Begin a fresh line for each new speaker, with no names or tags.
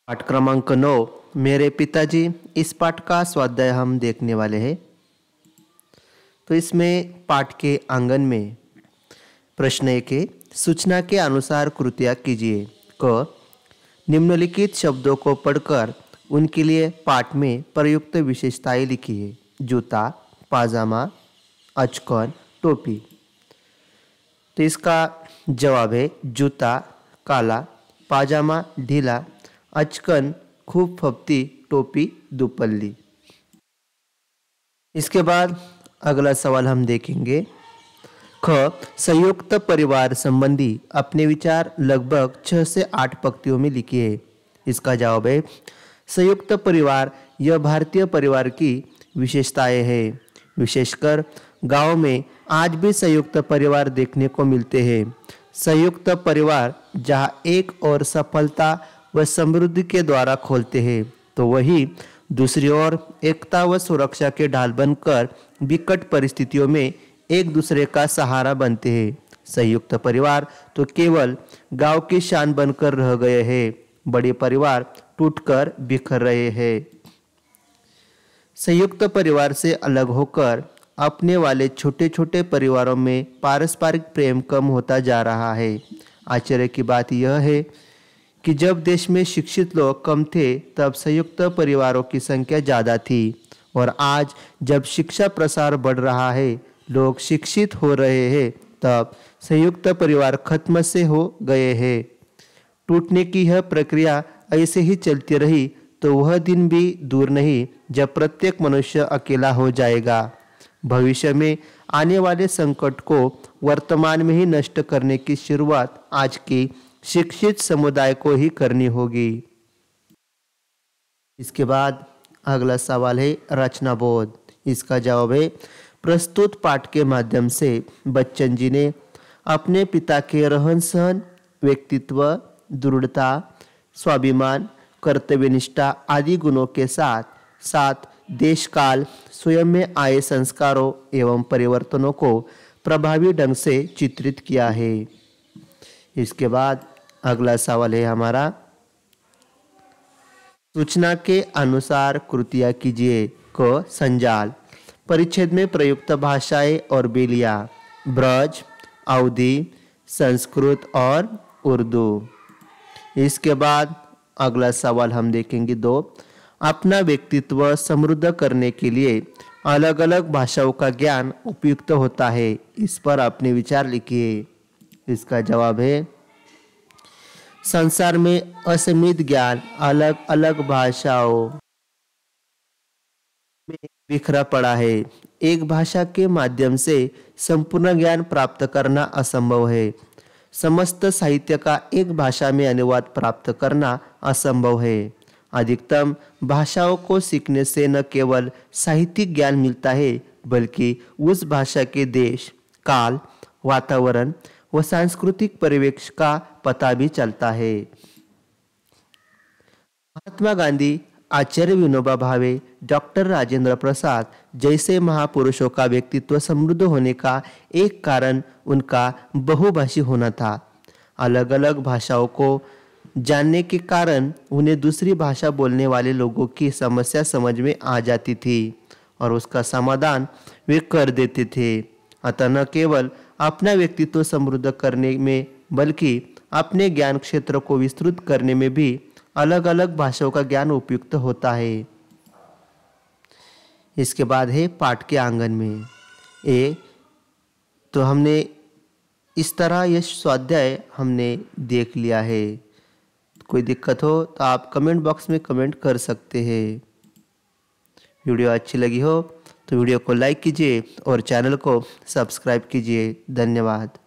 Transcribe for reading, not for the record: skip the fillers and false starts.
पाठ क्रमांक 9 मेरे पिताजी। इस पाठ का स्वाध्याय हम देखने वाले हैं। तो इसमें पाठ के आंगन में प्रश्न 1 है, सूचना के अनुसार कृतियाँ कीजिए। क, निम्नलिखित शब्दों को पढ़कर उनके लिए पाठ में प्रयुक्त विशेषताएं लिखिए। जूता, पाजामा, अचकन, टोपी। तो इसका जवाब है जूता काला, पाजामा ढीला, अचकन खूब फपती, टोपी दुपल्ली। इसके बाद अगला सवाल हम देखेंगे। ख, संयुक्त परिवार संबंधी अपने विचार लगभग 6 से 8 पंक्तियों में लिखिए। इसका जवाब है संयुक्त परिवार यह भारतीय परिवार की विशेषताएं है। विशेषकर गांव में आज भी संयुक्त परिवार देखने को मिलते हैं। संयुक्त परिवार जहां एक और सफलता व समृद्धि के द्वारा खोलते हैं तो वही दूसरी ओर एकता व सुरक्षा के ढाल बनकर विकट परिस्थितियों में एक दूसरे का सहारा बनते हैं। संयुक्त परिवार तो केवल गांव की शान बनकर रह गए हैं। बड़े परिवार टूटकर बिखर रहे हैं। संयुक्त परिवार से अलग होकर अपने वाले छोटे छोटे परिवारों में पारस्परिक प्रेम कम होता जा रहा है। आश्चर्य की बात यह है कि जब देश में शिक्षित लोग कम थे तब संयुक्त परिवारों की संख्या ज़्यादा थी, और आज जब शिक्षा प्रसार बढ़ रहा है, लोग शिक्षित हो रहे हैं, तब संयुक्त परिवार खत्म से हो गए हैं। टूटने की यह प्रक्रिया ऐसे ही चलती रही तो वह दिन भी दूर नहीं जब प्रत्येक मनुष्य अकेला हो जाएगा। भविष्य में आने वाले संकट को वर्तमान में ही नष्ट करने की शुरुआत आज की शिक्षित समुदाय को ही करनी होगी। इसके बाद अगला सवाल है रचनाबोध। इसका जवाब है प्रस्तुत पाठ के माध्यम से बच्चन जी ने अपने पिता के रहन सहन, व्यक्तित्व, दृढ़ता, स्वाभिमान, कर्तव्यनिष्ठा आदि गुणों के साथ साथ देश काल स्वयं में आए संस्कारों एवं परिवर्तनों को प्रभावी ढंग से चित्रित किया है। इसके बाद अगला सवाल है हमारा, सूचना के अनुसार कृतियाँ कीजिए। क, संजाल। परिच्छेद में प्रयुक्त भाषाएं और बोलियां ब्रज, अवधी, संस्कृत और उर्दू। इसके बाद अगला सवाल हम देखेंगे 2, अपना व्यक्तित्व समृद्ध करने के लिए अलग अलग भाषाओं का ज्ञान उपयुक्त होता है। इस पर अपने विचार लिखिए। इसका जवाब है संसार में असीमित ज्ञान अलग अलग भाषाओं में बिखरा पड़ा है। एक भाषा के माध्यम से संपूर्ण ज्ञान प्राप्त करना असंभव है। समस्त साहित्य का एक भाषा में अनुवाद प्राप्त करना असंभव है। अधिकतम भाषाओं को सीखने से न केवल साहित्यिक ज्ञान मिलता है बल्कि उस भाषा के देश, काल, वातावरण व सांस्कृतिक परिवेश का पता भी चलता है। महात्मा गांधी, आचार्य विनोबा भावे, डॉक्टर राजेंद्र प्रसाद जैसे महापुरुषों का व्यक्तित्व समृद्ध होने का एक कारण उनका बहुभाषी होना था। अलग अलग भाषाओं को जानने के कारण उन्हें दूसरी भाषा बोलने वाले लोगों की समस्या समझ में आ जाती थी और उसका समाधान वे कर देते थे। अतः न केवल अपना व्यक्तित्व समृद्ध करने में बल्कि अपने ज्ञान क्षेत्र को विस्तृत करने में भी अलग अलग भाषाओं का ज्ञान उपयुक्त होता है। इसके बाद है पाठ के आंगन में तो हमने इस तरह यह स्वाध्याय हमने देख लिया है। कोई दिक्कत हो तो आप कमेंट बॉक्स में कमेंट कर सकते हैं। वीडियो अच्छी लगी हो तो वीडियो को लाइक कीजिए और चैनल को सब्सक्राइब कीजिए। धन्यवाद।